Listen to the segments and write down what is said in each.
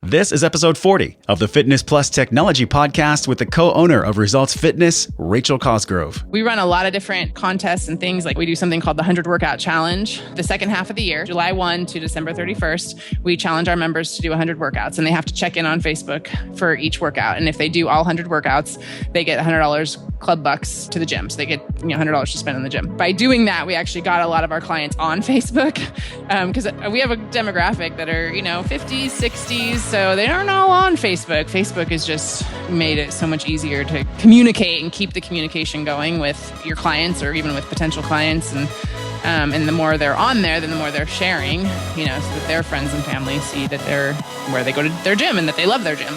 This is episode 40 of the Fitness Plus Technology Podcast with the co-owner of Results Fitness, Rachel Cosgrove. We run a lot of different contests and things. Like we do something called the 100 Workout Challenge. The second half of the year, July 1 to December 31st, we challenge our members to do 100 workouts, and they have to check in on Facebook for each workout. And if they do all 100 workouts, they get $100 club bucks to the gym. So they get $100 to spend in the gym. By doing that, we actually got a lot of our clients on Facebook because we have a demographic that are 50s, 60s. So they aren't all on Facebook. Facebook has just made it so much easier to communicate and keep the communication going with your clients or even with potential clients. And the more they're on there, then the more they're sharing, so that their friends and family see that they're where they go to their gym and that they love their gym.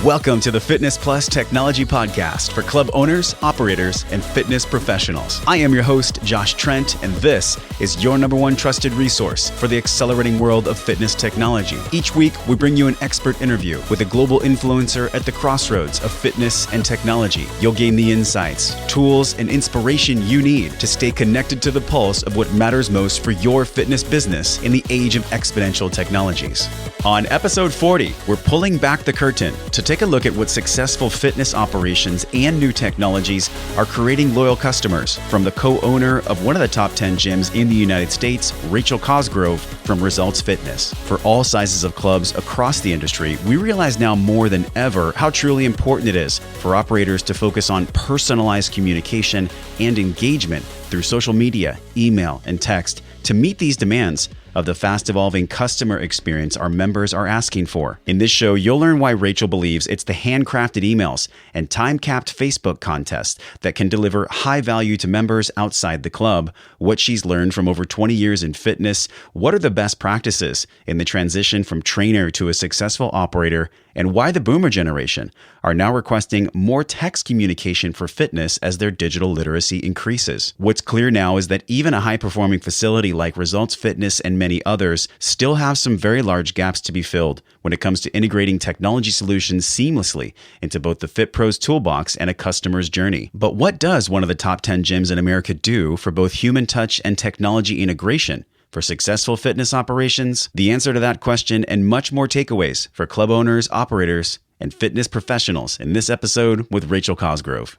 Welcome to the Fitness Plus Technology Podcast for club owners, operators, and fitness professionals. I am your host, Josh Trent, and this is your number one trusted resource for the accelerating world of fitness technology. Each week, we bring you an expert interview with a global influencer at the crossroads of fitness and technology. You'll gain the insights, tools, and inspiration you need to stay connected to the pulse of what matters most for your fitness business in the age of exponential technologies. On episode 40, we're pulling back the curtain to take a look at what successful fitness operations and new technologies are creating loyal customers from the co-owner of one of the top 10 gyms in the United States, Rachel Cosgrove from Results Fitness. For all sizes of clubs across the industry, we realize now more than ever how truly important it is for operators to focus on personalized communication and engagement through social media, email, and text to meet these demands of the fast-evolving customer experience our members are asking for. In this show, you'll learn why Rachel believes it's the handcrafted emails and time-capped Facebook contests that can deliver high value to members outside the club, what she's learned from over 20 years in fitness, what are the best practices in the transition from trainer to a successful operator, and why the boomer generation are now requesting more text communication for fitness as their digital literacy increases. What's clear now is that even a high-performing facility like Results Fitness and many others still have some very large gaps to be filled when it comes to integrating technology solutions seamlessly into both the FitPro's toolbox and a customer's journey. But what does one of the top 10 gyms in America do for both human touch and technology integration for successful fitness operations? The answer to that question and much more takeaways for club owners, operators, and fitness professionals in this episode with Rachel Cosgrove.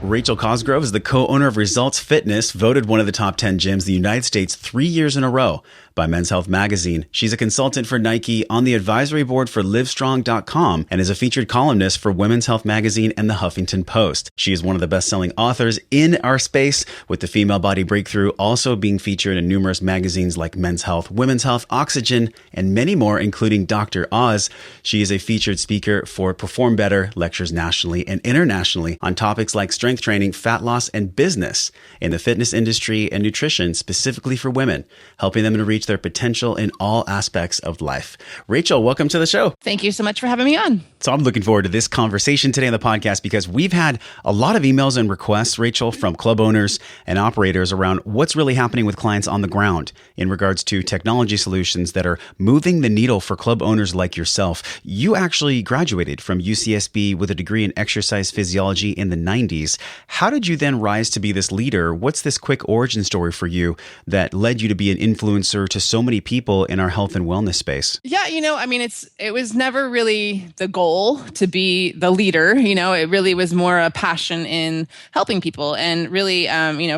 Rachel Cosgrove is the co-owner of Results Fitness, voted one of the top 10 gyms in the United States 3 years in a row by Men's Health magazine. She's a consultant for Nike, on the advisory board for Livestrong.com, and is a featured columnist for Women's Health magazine and the Huffington Post. She is one of the best-selling authors in our space, with the Female Body Breakthrough also being featured in numerous magazines like Men's Health, Women's Health, Oxygen, and many more, including Dr. Oz. She is a featured speaker for Perform Better, lectures nationally and internationally on topics like strength training, fat loss, and business in the fitness industry and nutrition, specifically for women, helping them to reach their potential in all aspects of life. Rachel, welcome to the show. Thank you so much for having me on. So I'm looking forward to this conversation today on the podcast because we've had a lot of emails and requests, Rachel, from club owners and operators around what's really happening with clients on the ground in regards to technology solutions that are moving the needle for club owners like yourself. You actually graduated from UCSB with a degree in exercise physiology in the 90s. How did you then rise to be this leader? What's this quick origin story for you that led you to be an influencer to so many people in our health and wellness space? Yeah, it was never really the goal to be the leader. It really was more a passion in helping people. And really,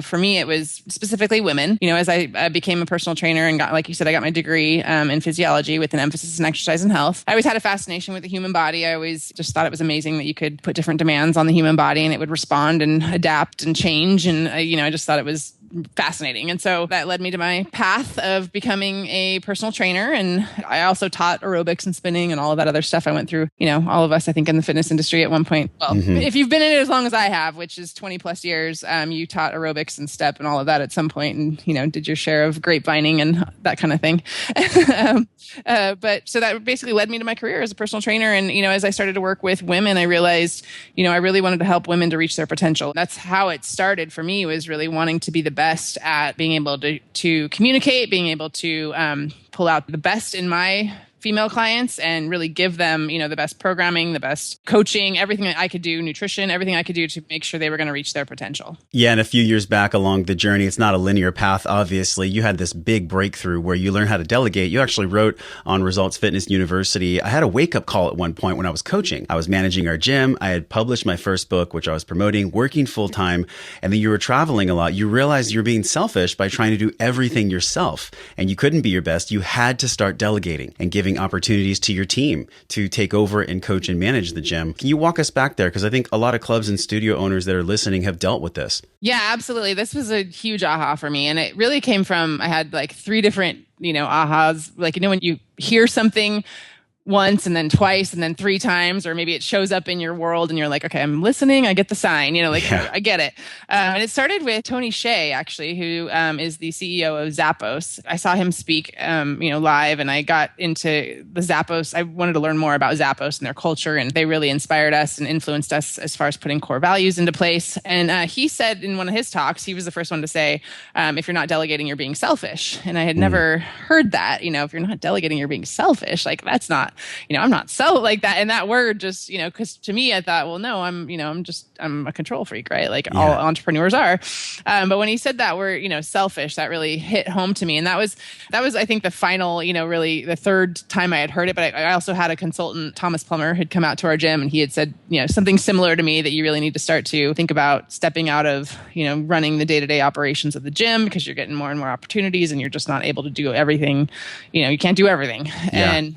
for me, it was specifically women. As I became a personal trainer and got, like you said, I got my degree in physiology with an emphasis in exercise and health. I always had a fascination with the human body. I always just thought it was amazing that you could put different demands on the human body and it would respond and adapt and change. And, I just thought it was fascinating. And so that led me to my path of becoming a personal trainer. And I also taught aerobics and spinning and all of that other stuff. I went through, all of us, I think, in the fitness industry at one point. Well, if you've been in it as long as I have, which is 20 plus years, you taught aerobics and step and all of that at some point and, did your share of grapevining and that kind of thing. But so that basically led me to my career as a personal trainer. And, as I started to work with women, I realized, I really wanted to help women to reach their potential. That's how it started for me, was really wanting to be the best at being able to communicate, being able to pull out the best in my female clients and really give them, the best programming, the best coaching, everything that I could do, nutrition, everything I could do to make sure they were going to reach their potential. Yeah. And a few years back along the journey, it's not a linear path, obviously. You had this big breakthrough where you learned how to delegate. You actually wrote on Results Fitness University. I had a wake-up call at one point when I was coaching. I was managing our gym. I had published my first book, which I was promoting, working full-time, and then you were traveling a lot. You realized you're being selfish by trying to do everything yourself, and you couldn't be your best. You had to start delegating and giving opportunities to your team to take over and coach and manage the gym. Can you walk us back there? Because I think a lot of clubs and studio owners that are listening have dealt with this. Yeah, absolutely. This was a huge aha for me. And it really came from, I had like 3 different, ahas. Like, when you hear something once and then twice and then 3 times, or maybe it shows up in your world and you're like, okay, I'm listening. I get the sign, I get it. And it started with Tony Hsieh, actually, who is the CEO of Zappos. I saw him speak, live, and I got into the Zappos. I wanted to learn more about Zappos and their culture, and they really inspired us and influenced us as far as putting core values into place. And he said in one of his talks, he was the first one to say, if you're not delegating, you're being selfish. And I had never heard that, if you're not delegating, you're being selfish. Like, that's not, I'm not so like that. And that word just, because to me, I thought, well, no, I'm a control freak, right? Like all entrepreneurs are. But when he said that word, selfish, that really hit home to me. And that was, I think, the final, really the 3rd time I had heard it. But I also had a consultant, Thomas Plummer, who'd come out to our gym, and he had said, something similar to me, that you really need to start to think about stepping out of, running the day-to-day operations of the gym, because you're getting more and more opportunities and you're just not able to do everything. You can't do everything. Yeah. And,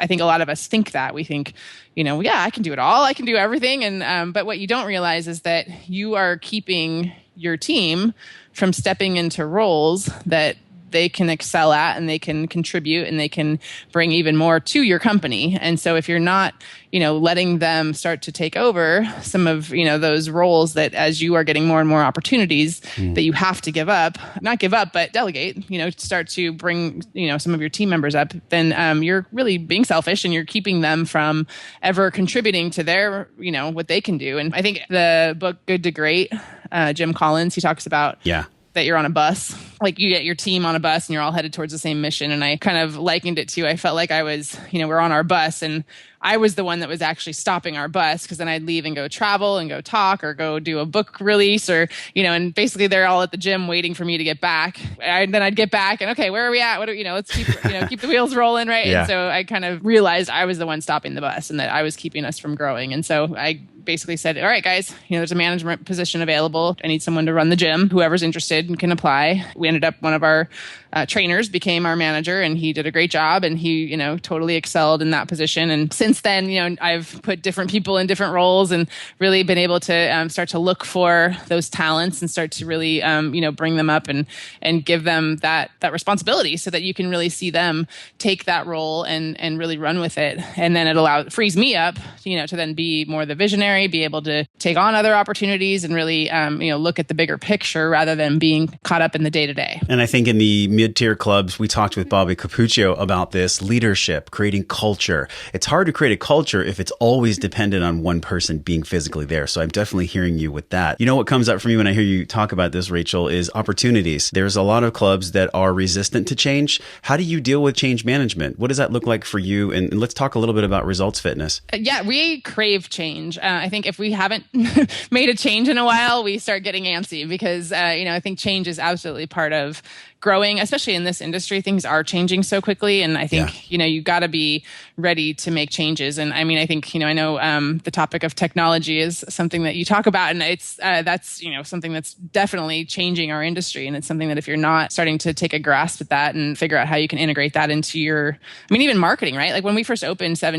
I think a lot of us think that. We think, I can do it all. I can do everything. And but what you don't realize is that you are keeping your team from stepping into roles that they can excel at, and they can contribute, and they can bring even more to your company. And so if you're not, letting them start to take over some of, those roles that, as you are getting more and more opportunities that you have to not give up, but delegate, start to bring, some of your team members up, then you're really being selfish, and you're keeping them from ever contributing to their, what they can do. And I think the book Good to Great, Jim Collins, he talks about that you're on a bus, like you get your team on a bus and you're all headed towards the same mission. And I kind of likened it to, I felt like I was, we're on our bus, and I was the one that was actually stopping our bus, because then I'd leave and go travel and go talk or go do a book release, or, and basically they're all at the gym waiting for me to get back. Then I'd get back and, okay, where are we at? What do let's keep, keep the wheels rolling. Right. Yeah. And so I kind of realized I was the one stopping the bus, and that I was keeping us from growing. And so I basically said, all right, guys, there's a management position available. I need someone to run the gym. Whoever's interested and can apply. We ended up, one of our trainers became our manager, and he did a great job, and he, totally excelled in that position. And since then, I've put different people in different roles, and really been able to start to look for those talents and start to really, bring them up and give them that responsibility, so that you can really see them take that role and really run with it. And then it frees me up, to then be more the visionary, be able to take on other opportunities, and really, look at the bigger picture rather than being caught up in the day to day. And I think in the mid-tier clubs, we talked with Bobby Capuccio about this: leadership, creating culture. It's hard to create a culture if it's always dependent on one person being physically there. So I'm definitely hearing you with that. What comes up for me when I hear you talk about this, Rachel, is opportunities. There's a lot of clubs that are resistant to change. How do you deal with change management? What does that look like for you? And let's talk a little bit about Results Fitness. Yeah, we crave change. I think if we haven't made a change in a while, we start getting antsy, because, I think change is absolutely part of growing, especially in this industry. Things are changing so quickly. And I think, you got to be ready to make changes. And I mean, I think, I know the topic of technology is something that you talk about, and it's, that's, something that's definitely changing our industry. And it's something that if you're not starting to take a grasp at that and figure out how you can integrate that into your, even marketing, right? Like when we first opened so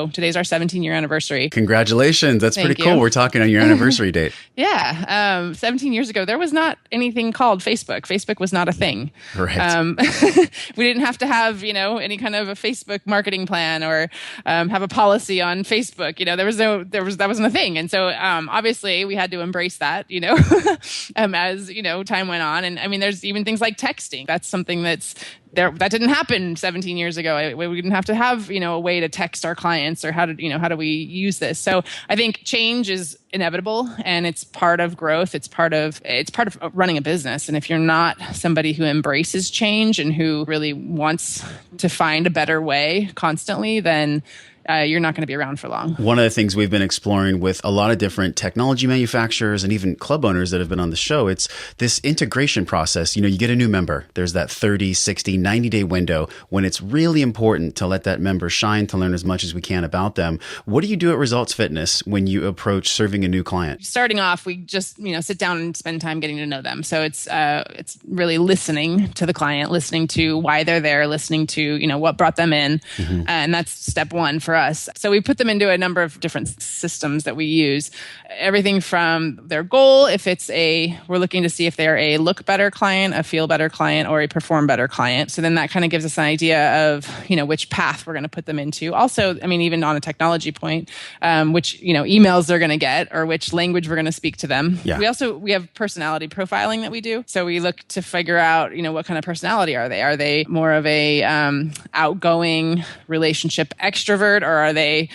today's our 17-year anniversary. Congratulations. That's pretty cool. We're talking on your anniversary date. Yeah. 17 years ago, there was not anything called Facebook. Facebook was not a thing. Right. We didn't have to have, any kind of a Facebook marketing plan or have a policy on Facebook. That wasn't a thing. And so obviously we had to embrace that, as, time went on. And there's even things like texting. That's something that's that didn't happen 17 years ago. We didn't have to have, a way to text our clients or how do we use this? So I think change is inevitable and it's part of growth. It's part of running a business. And if you're not somebody who embraces change and who really wants to find a better way constantly, then you're not going to be around for long. One of the things we've been exploring with a lot of different technology manufacturers and even club owners that have been on the show, it's this integration process. You get a new member. There's that 30, 60, 90-day window when it's really important to let that member shine, to learn as much as we can about them. What do you do at Results Fitness when you approach serving a new client? Starting off, we just, sit down and spend time getting to know them. So it's really listening to the client, listening to why they're there, listening to, what brought them in. Mm-hmm. And that's step one for us. So we put them into a number of different systems that we use. Everything from their goal, if we're looking to see if they're a look better client, a feel better client, or a perform better client. So then that kind of gives us an idea of, which path we're going to put them into. Also, even on a technology point, which, emails they're going to get or which language we're going to speak to them. Yeah. We have personality profiling that we do. So we look to figure out, what kind of personality are they? Are they more of a outgoing relationship extrovert, or are they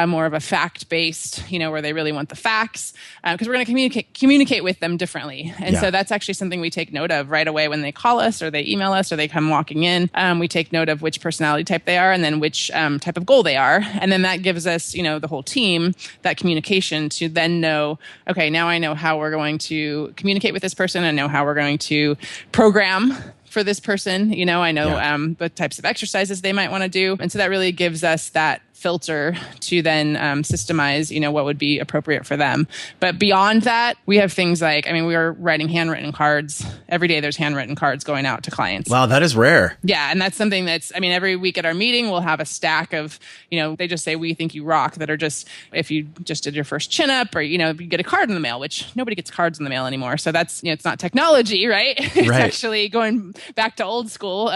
more of a fact-based, where they really want the facts? Because we're going to communicate with them differently. And so that's actually something we take note of right away when they call us or they email us or they come walking in. We take note of which personality type they are and then which type of goal they are. And then that gives us, the whole team that communication to then know, okay, now I know how we're going to communicate with this person. I know how we're going to program for this person. I know what types of exercises they might want to do. And so that really gives us that filter to then systemize, what would be appropriate for them. But beyond that, we have things like, we are writing handwritten cards. Every day there's handwritten cards going out to clients. Wow, that is rare. Yeah. And that's something that's, every week at our meeting, we'll have a stack of, they just say, "We think you rock," that are just, if you just did your first chin up or, you get a card in the mail, which nobody gets cards in the mail anymore. So that's, it's not technology, right? It's actually going back to old school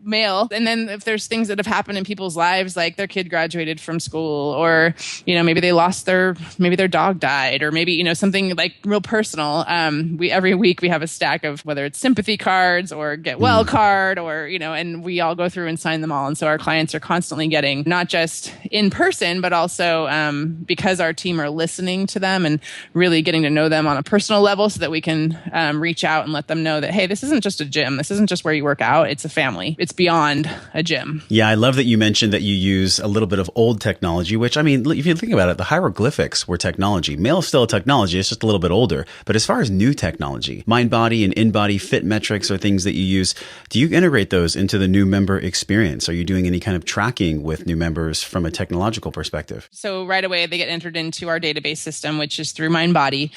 mail. And then if there's things that have happened in people's lives, like their kid graduated from school, or maybe they lost their dog died, or maybe something like real personal. Every week we have a stack of whether it's sympathy cards or get well card, or and we all go through and sign them all. And so our clients are constantly getting not just in person, but also because our team are listening to them and really getting to know them on a personal level, so that we can reach out and let them know that, hey, this isn't just a gym. This isn't just where you work out. It's a family. It's beyond a gym. Yeah, I love that you mentioned that you use a little bit of old technology, which, if you think about it, the hieroglyphics were technology. Mail is still a technology. It's just a little bit older. But as far as new technology, mind body and in-body fit metrics are things that you use. Do you integrate those into the new member experience? Are you doing any kind of tracking with new members from a technological perspective? So right away, they get entered into our database system, which is through Mind Body,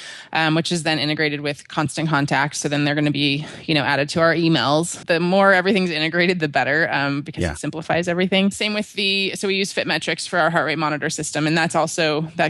which is then integrated with Constant Contact. So then they're going to be, added to our emails. The more everything's integrated, the better, because it simplifies everything. Same with so we use Fit Metrics for our heart rate monitor system, and that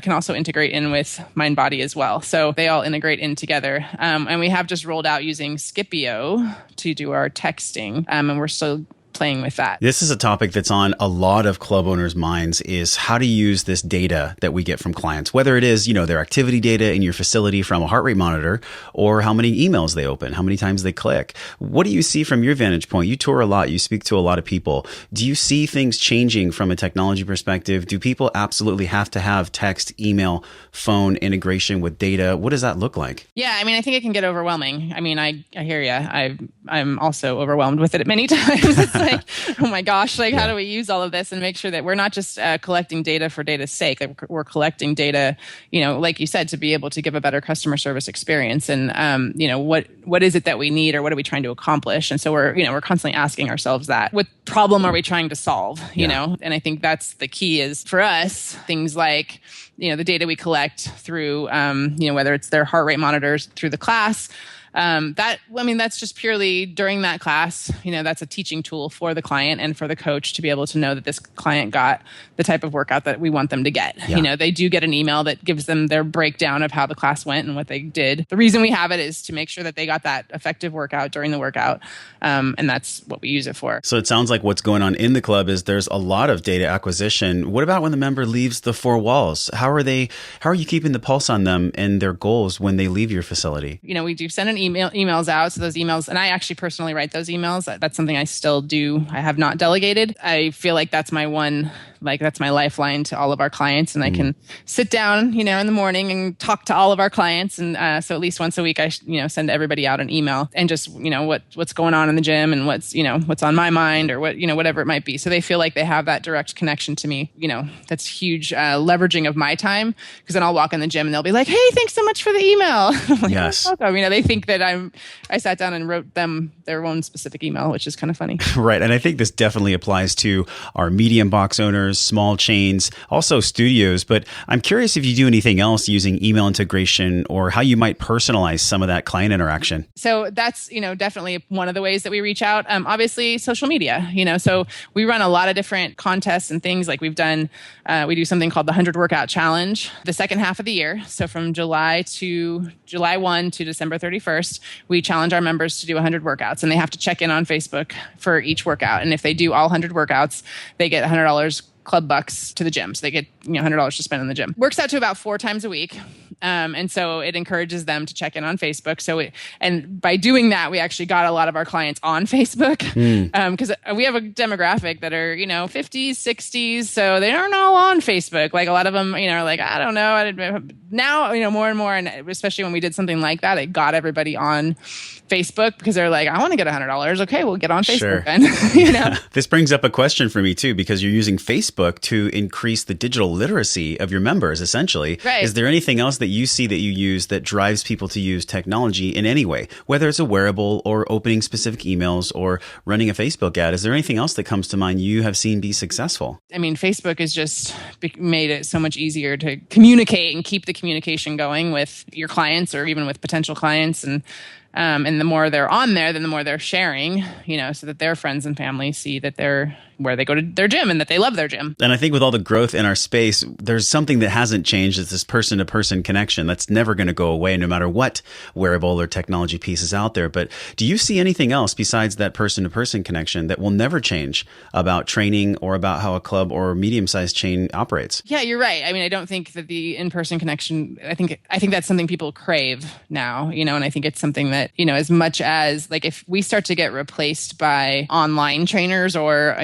can also integrate in with Mind Body as well. So they all integrate in together. And we have just rolled out using Scipio to do our texting, and we're still playing with that. This is a topic that's on a lot of club owners' minds, is how to use this data that we get from clients, whether it is, their activity data in your facility from a heart rate monitor, or how many emails they open, how many times they click. What do you see from your vantage point? You tour a lot, you speak to a lot of people. Do you see things changing from a technology perspective? Do people absolutely have to have text, email, phone integration with data? What does that look like? Yeah, I think it can get overwhelming. I hear you. I'm also overwhelmed with it many times. It's like, oh my gosh, how do we use all of this and make sure that we're not just collecting data for data's sake, that we're collecting data, like you said, to be able to give a better customer service experience. And, what is it that we need, or what are we trying to accomplish? And so we're constantly asking ourselves that. What problem are we trying to solve, you know? And I think that's the key is for us, things like, the data we collect through, whether it's their heart rate monitors through the class, that's just purely during that class, that's a teaching tool for the client and for the coach to be able to know that this client got the type of workout that we want them to get. Yeah. They do get an email that gives them their breakdown of how the class went and what they did. The reason we have it is to make sure that they got that effective workout during the workout. And that's what we use it for. So it sounds like what's going on in the club is there's a lot of data acquisition. What about when the member leaves the four walls? How are you keeping the pulse on them and their goals when they leave your facility? We do send an emails out. So those emails, and I actually personally write those emails. That's something I still do. I have not delegated. I feel like that's my lifeline to all of our clients. And I can sit down, in the morning and talk to all of our clients. And so at least once a week, I send everybody out an email and just, what's going on in the gym and what's on my mind or whatever it might be. So they feel like they have that direct connection to me. That's huge leveraging of my time, because then I'll walk in the gym and they'll be like, "Hey, thanks so much for the email." I'm like, yes. "Oh, welcome." They think that I sat down and wrote them their own specific email, which is kind of funny. Right. And I think this definitely applies to our medium box owners, small chains, also studios. But I'm curious if you do anything else using email integration or how you might personalize some of that client interaction. So that's, definitely one of the ways that we reach out. Obviously, social media, so we run a lot of different contests and things. Like we've done, we do something called the 100 Workout Challenge the second half of the year. So from July 1 to December 31st, we challenge our members to do 100 workouts, and they have to check in on Facebook for each workout. And if they do all 100 workouts, they get $100 club bucks to the gym. So they get $100 to spend in the gym. Works out to about 4 times a week. And so it encourages them to check in on Facebook. And by doing that, we actually got a lot of our clients on Facebook, because we have a demographic that are, 50s, 60s. So they aren't all on Facebook. Like a lot of them, are like, I don't know. Now, more and more, and especially when we did something like that, it got everybody on Facebook because they're like, I want to get $100. Okay, we'll get on Facebook then. This brings up a question for me too, because you're using Facebook to increase the digital literacy of your members, essentially. Right. Is there anything else that you see that you use that drives people to use technology in any way, whether it's a wearable or opening specific emails or running a Facebook ad? Is there anything else that comes to mind you have seen be successful? I mean, Facebook has just made it so much easier to communicate and keep the communication going with your clients or even with potential clients. And the more they're on there, then the more they're sharing, so that their friends and family see that they're where they go to their gym and that they love their gym. And I think with all the growth in our space, there's something that hasn't changed. It's this person-to-person connection that's never going to go away no matter what wearable or technology piece is out there. But do you see anything else besides that person-to-person connection that will never change about training or about how a club or medium-sized chain operates? Yeah, you're right. I mean, I don't think that the in-person connection, I think that's something people crave now, and I think it's something that, as much as like if we start to get replaced by online trainers or,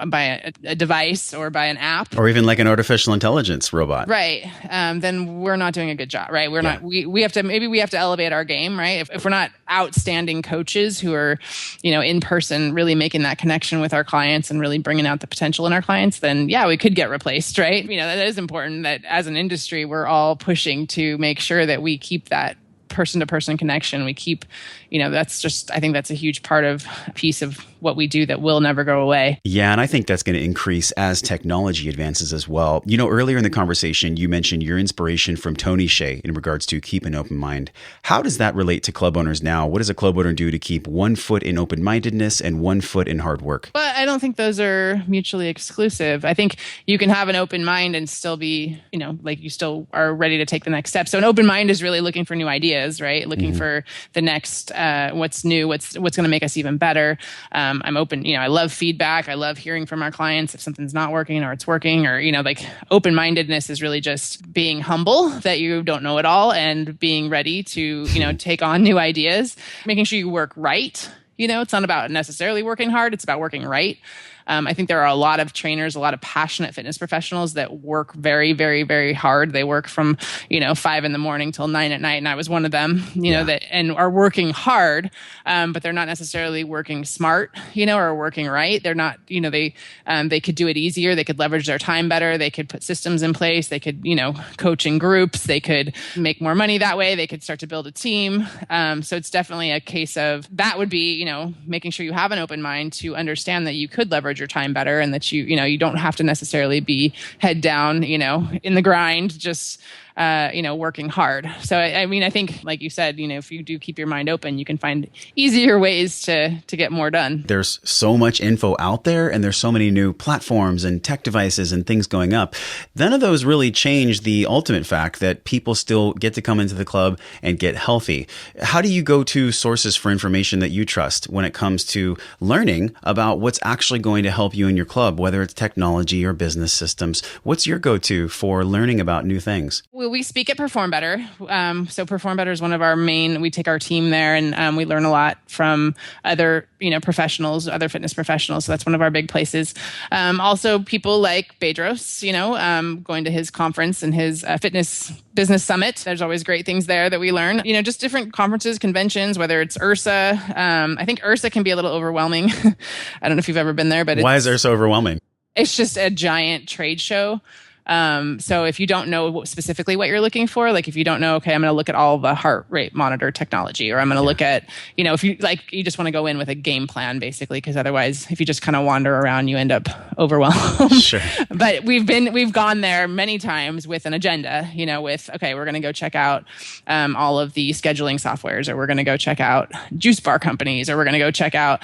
by a device or by an app. Or even like an artificial intelligence robot. Right. Then we're not doing a good job, right? We have to elevate our game, right? If we're not outstanding coaches who are, in person, really making that connection with our clients and really bringing out the potential in our clients, then yeah, we could get replaced, right? That is important that as an industry, we're all pushing to make sure that we keep that person-to-person connection. We keep, I think that's a huge piece of what we do that will never go away. Yeah, and I think that's going to increase as technology advances as well. Earlier in the conversation, you mentioned your inspiration from Tony Hsieh in regards to keep an open mind. How does that relate to club owners now? What does a club owner do to keep one foot in open-mindedness and one foot in hard work? But I don't think those are mutually exclusive. I think you can have an open mind and still be, like you still are ready to take the next step. So an open mind is really looking for new ideas, right? Looking for the next, what's new, what's going to make us even better. I'm open, I love feedback. I love hearing from our clients if something's not working or it's working, or, open-mindedness is really just being humble that you don't know it all and being ready to, take on new ideas, making sure you work right. It's not about necessarily working hard. It's about working right. I think there are a lot of trainers, a lot of passionate fitness professionals that work very, very, very hard. They work from, 5 a.m. till 9 p.m. And I was one of them, and are working hard, but they're not necessarily working smart, or working right. They're not, they could do it easier. They could leverage their time better. They could put systems in place. They could, coach in groups. They could make more money that way. They could start to build a team. So it's definitely a case of that would be, making sure you have an open mind to understand that you could leverage your time better and that you don't have to necessarily be head down, in the grind, just working hard. So I think, like you said, if you do keep your mind open, you can find easier ways to get more done. There's so much info out there, and there's so many new platforms and tech devices and things going up. None of those really change the ultimate fact that people still get to come into the club and get healthy. How do you go to sources for information that you trust when it comes to learning about what's actually going to help you in your club, whether it's technology or business systems? What's your go-to for learning about new things? we speak at Perform Better. So Perform Better is one of our main, we take our team there and we learn a lot from other, professionals, other fitness professionals. So that's one of our big places. Also people like Bedros, going to his conference and his fitness business summit. There's always great things there that we learn, just different conferences, conventions, whether it's URSA. I think URSA can be a little overwhelming. I don't know if you've ever been there, but why is URSA overwhelming? It's just a giant trade show. So if you don't know specifically what you're looking for, like if you don't know, okay, I'm going to look at all the heart rate monitor technology, or I'm going to look at, if you you just want to go in with a game plan basically, because otherwise if you just kind of wander around, you end up overwhelmed. Sure. But we've gone there many times with an agenda, with, okay, we're going to go check out, all of the scheduling softwares, or we're going to go check out juice bar companies, or we're going to go check out,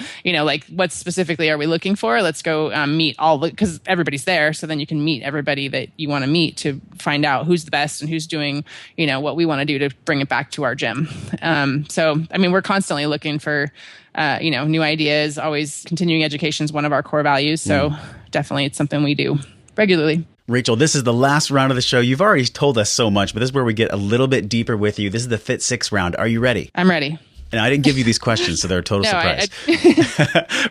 what specifically are we looking for? Let's go meet because everybody's there. So then you can meet everybody that you want to meet to find out who's the best and who's doing, what we want to do to bring it back to our gym. We're constantly looking for, new ideas. Always continuing education is one of our core values. So definitely it's something we do regularly. Rachel, this is the last round of the show. You've already told us so much, but this is where we get a little bit deeper with you. This is the Fit 6 round. Are you ready? I'm ready. And I didn't give you these questions, so they're a total surprise.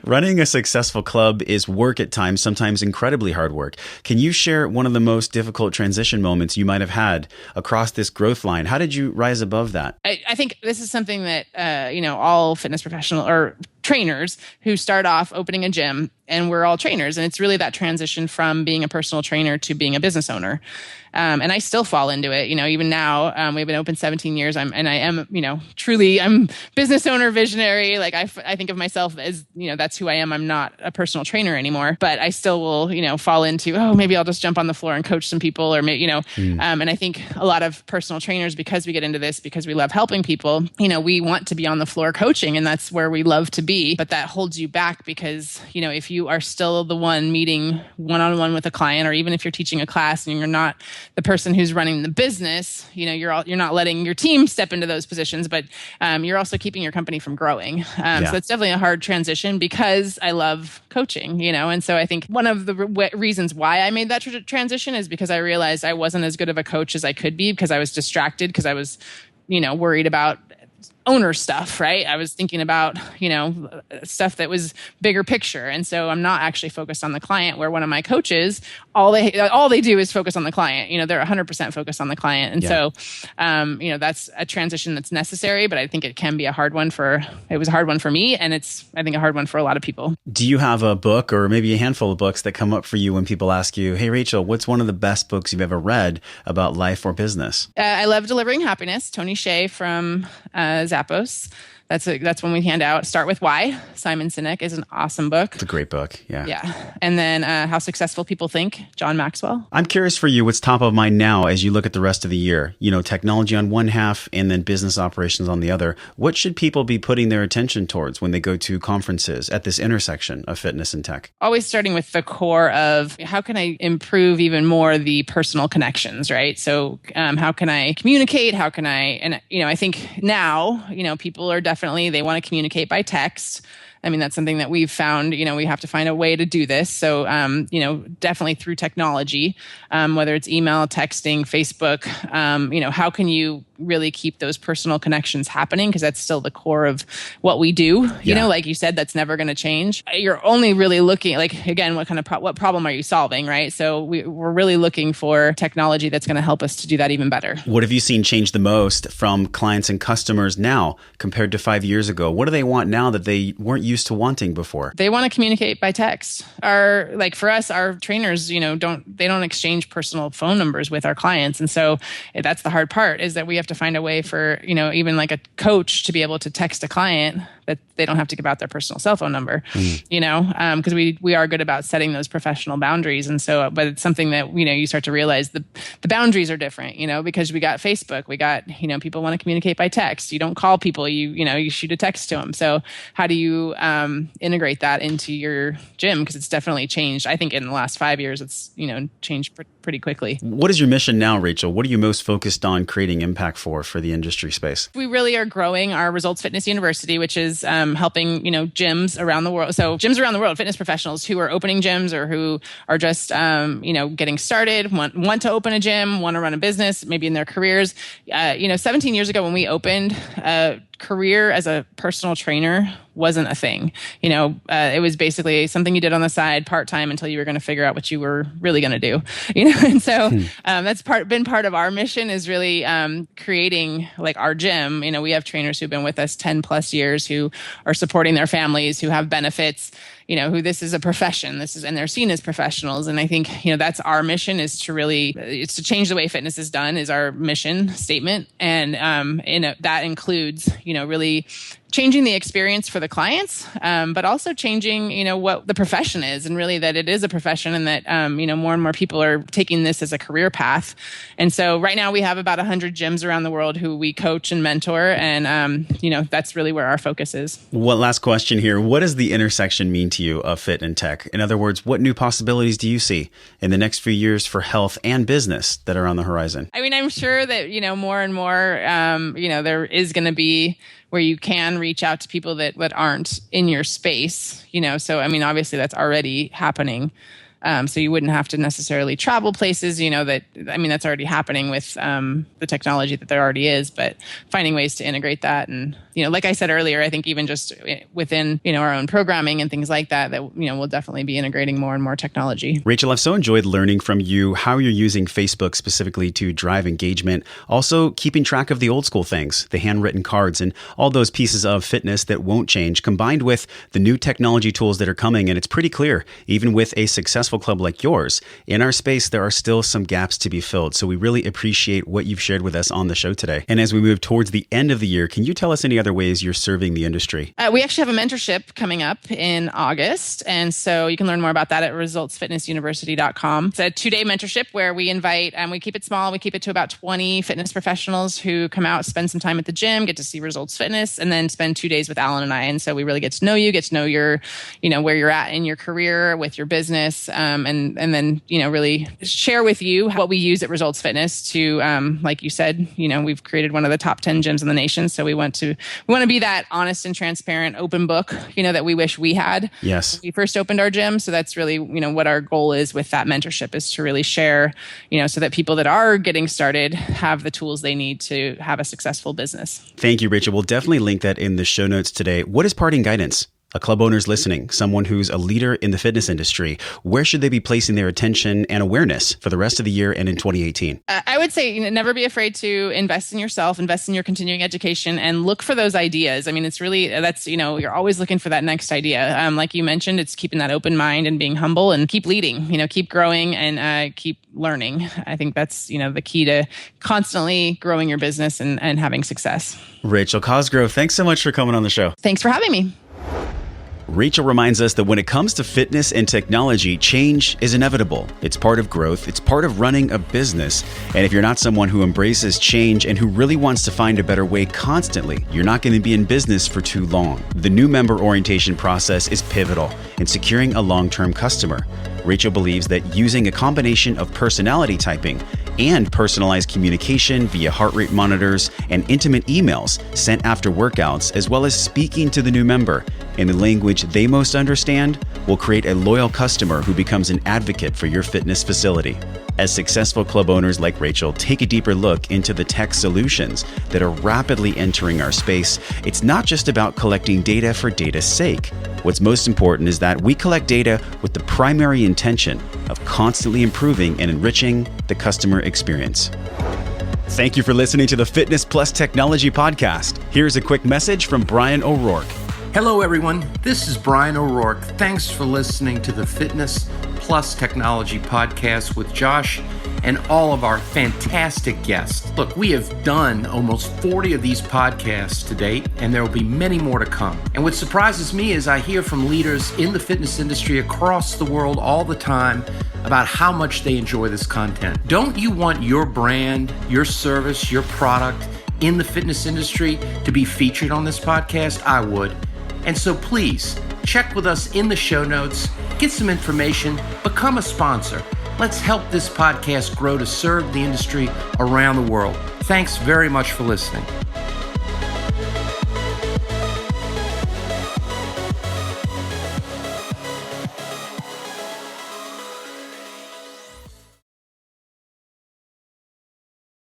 Running a successful club is work at times, sometimes incredibly hard work. Can you share one of the most difficult transition moments you might have had across this growth line? How did you rise above that? I think this is something that, all fitness professional or trainers who start off opening a gym, and we're all trainers. And it's really that transition from being a personal trainer to being a business owner. And I still fall into it, even now. We've been open 17 years. I'm business owner, visionary. Like I think of myself as, that's who I am. I'm not a personal trainer anymore, but I still will, fall into, maybe I'll just jump on the floor and coach some people, or maybe, and I think a lot of personal trainers, because we get into this, because we love helping people, we want to be on the floor coaching, and that's where we love to be, but that holds you back because, if you are still the one meeting one-on-one with a client, or even if you're teaching a class and you're not the person who's running the business, you're not letting your team step into those positions, but you're also keeping your company from growing. So it's definitely a hard transition because I love coaching, and so I think one of the reasons why I made that transition is because I realized I wasn't as good of a coach as I could be, because I was distracted, because I was, worried about owner stuff, right? I was thinking about, stuff that was bigger picture. And so I'm not actually focused on the client, where one of my coaches, all they do is focus on the client. They're 100% focused on the client. And so, that's a transition that's necessary, but I think it can be it was a hard one for me. And it's, I think, a hard one for a lot of people. Do you have a book or maybe a handful of books that come up for you when people ask you, hey, Rachel, what's one of the best books you've ever read about life or business? I love Delivering Happiness, Tony Hsieh from Zappos. That's when we hand out Start With Why. Simon Sinek is an awesome book. It's a great book. Yeah. Yeah. And then How Successful People Think, John Maxwell. I'm curious for you, what's top of mind now as you look at the rest of the year? Technology on one half and then business operations on the other. What should people be putting their attention towards when they go to conferences at this intersection of fitness and tech? Always starting with the core of how can I improve even more the personal connections, right? So how can I communicate? How can I, I think now, people are definitely, they want to communicate by text. That's something that we've found, we have to find a way to do this. So, definitely through technology, whether it's email, texting, Facebook, how can you really keep those personal connections happening? Because that's still the core of what we do. Like you said, that's never going to change. You're only really looking, like, again, what problem are you solving, right? So we're really looking for technology that's going to help us to do that even better. What have you seen change the most from clients and customers now compared to 5 years ago? What do they want now that they weren't used to wanting before? They want to communicate by text. For us, our trainers, don't exchange personal phone numbers with our clients. And so that's the hard part, is that we have to find a way for, even like a coach to be able to text a client that they don't have to give out their personal cell phone number, because we are good about setting those professional boundaries. And so, but it's something that, you start to realize the boundaries are different, because we got Facebook, we got, people want to communicate by text. You don't call people, you shoot a text to them. So how do you integrate that into your gym? Because it's definitely changed. I think in the last 5 years, it's, changed pretty quickly. What is your mission now, Rachel? What are you most focused on creating impact for the industry space? We really are growing our Results Fitness University, which is is helping, gyms around the world. So gyms around the world, fitness professionals who are opening gyms or who are just, getting started, want to open a gym, want to run a business, maybe in their careers. 17 years ago when we opened, career as a personal trainer wasn't a thing. It was basically something you did on the side part-time until you were going to figure out what you were really going to do. And so that's been part of our mission is really creating like our gym. We have trainers who've been with us 10 plus years who are supporting their families, who have benefits, who this is a profession, and they're seen as professionals. And I think, that's our mission it's to change the way fitness is done is our mission statement. And that includes, really changing the experience for the clients, but also changing, what the profession is and really that it is a profession and that, more and more people are taking this as a career path. And so right now we have about 100 gyms around the world who we coach and mentor. And, that's really where our focus is. One last question here. What does the intersection mean to you of fit and tech? In other words, what new possibilities do you see in the next few years for health and business that are on the horizon? I mean, I'm sure that, more and more, there is going to be where you can reach out to people that aren't in your space, So, I mean, obviously that's already happening. So you wouldn't have to necessarily travel places, that's already happening with the technology that there already is, but finding ways to integrate that. And, like I said earlier, I think even just within, our own programming and things like that, we'll definitely be integrating more and more technology. Rachel, I've so enjoyed learning from you how you're using Facebook specifically to drive engagement, also keeping track of the old school things, the handwritten cards and all those pieces of fitness that won't change, combined with the new technology tools that are coming. And it's pretty clear, even with a successful club like yours, in our space, there are still some gaps to be filled. So we really appreciate what you've shared with us on the show today. And as we move towards the end of the year, can you tell us any other ways you're serving the industry? We actually have a mentorship coming up in August. And so you can learn more about that at resultsfitnessuniversity.com. It's a 2-day mentorship where we invite, we keep it small. We keep it to about 20 fitness professionals who come out, spend some time at the gym, get to see Results Fitness, and then spend 2 days with Alan and I. And so we really get to know you, get to know your, where you're at in your career with your business. And then, really share with you what we use at Results Fitness to, like you said, we've created one of the top 10 gyms in the nation. So we want to be that honest and transparent, open book, that we wish we had. Yes. When we first opened our gym. So that's really, what our goal is with that mentorship is to really share, so that people that are getting started have the tools they need to have a successful business. Thank you, Rachel. We'll definitely link that in the show notes today. What is parting guidance? A club owner's listening, someone who's a leader in the fitness industry, where should they be placing their attention and awareness for the rest of the year and in 2018? I would say never be afraid to invest in yourself, invest in your continuing education, and look for those ideas. I mean, it's really, you're always looking for that next idea. Like you mentioned, it's keeping that open mind and being humble and keep leading, keep growing and keep learning. I think that's, the key to constantly growing your business and having success. Rachel Cosgrove, thanks so much for coming on the show. Thanks for having me. Rachel reminds us that when it comes to fitness and technology, change is inevitable. It's part of growth. It's part of running a business. And if you're not someone who embraces change and who really wants to find a better way constantly, you're not going to be in business for too long. The new member orientation process is pivotal in securing a long-term customer. Rachel believes that using a combination of personality typing and personalized communication via heart rate monitors and intimate emails sent after workouts, as well as speaking to the new member in the language they most understand, will create a loyal customer who becomes an advocate for your fitness facility. As successful club owners like Rachel take a deeper look into the tech solutions that are rapidly entering our space, it's not just about collecting data for data's sake. What's most important is that we collect data with the primary intention of constantly improving and enriching the customer experience. Thank you for listening to the Fitness Plus Technology Podcast. Here's a quick message from Brian O'Rourke. Hello, everyone. This is Brian O'Rourke. Thanks for listening to the Fitness Plus Technology Podcast with Josh and all of our fantastic guests. Look, we have done almost 40 of these podcasts to date, and there will be many more to come. And what surprises me is I hear from leaders in the fitness industry across the world all the time about how much they enjoy this content. Don't you want your brand, your service, your product in the fitness industry to be featured on this podcast? I would. And so please, check with us in the show notes, get some information, become a sponsor. Let's help this podcast grow to serve the industry around the world. Thanks very much for listening.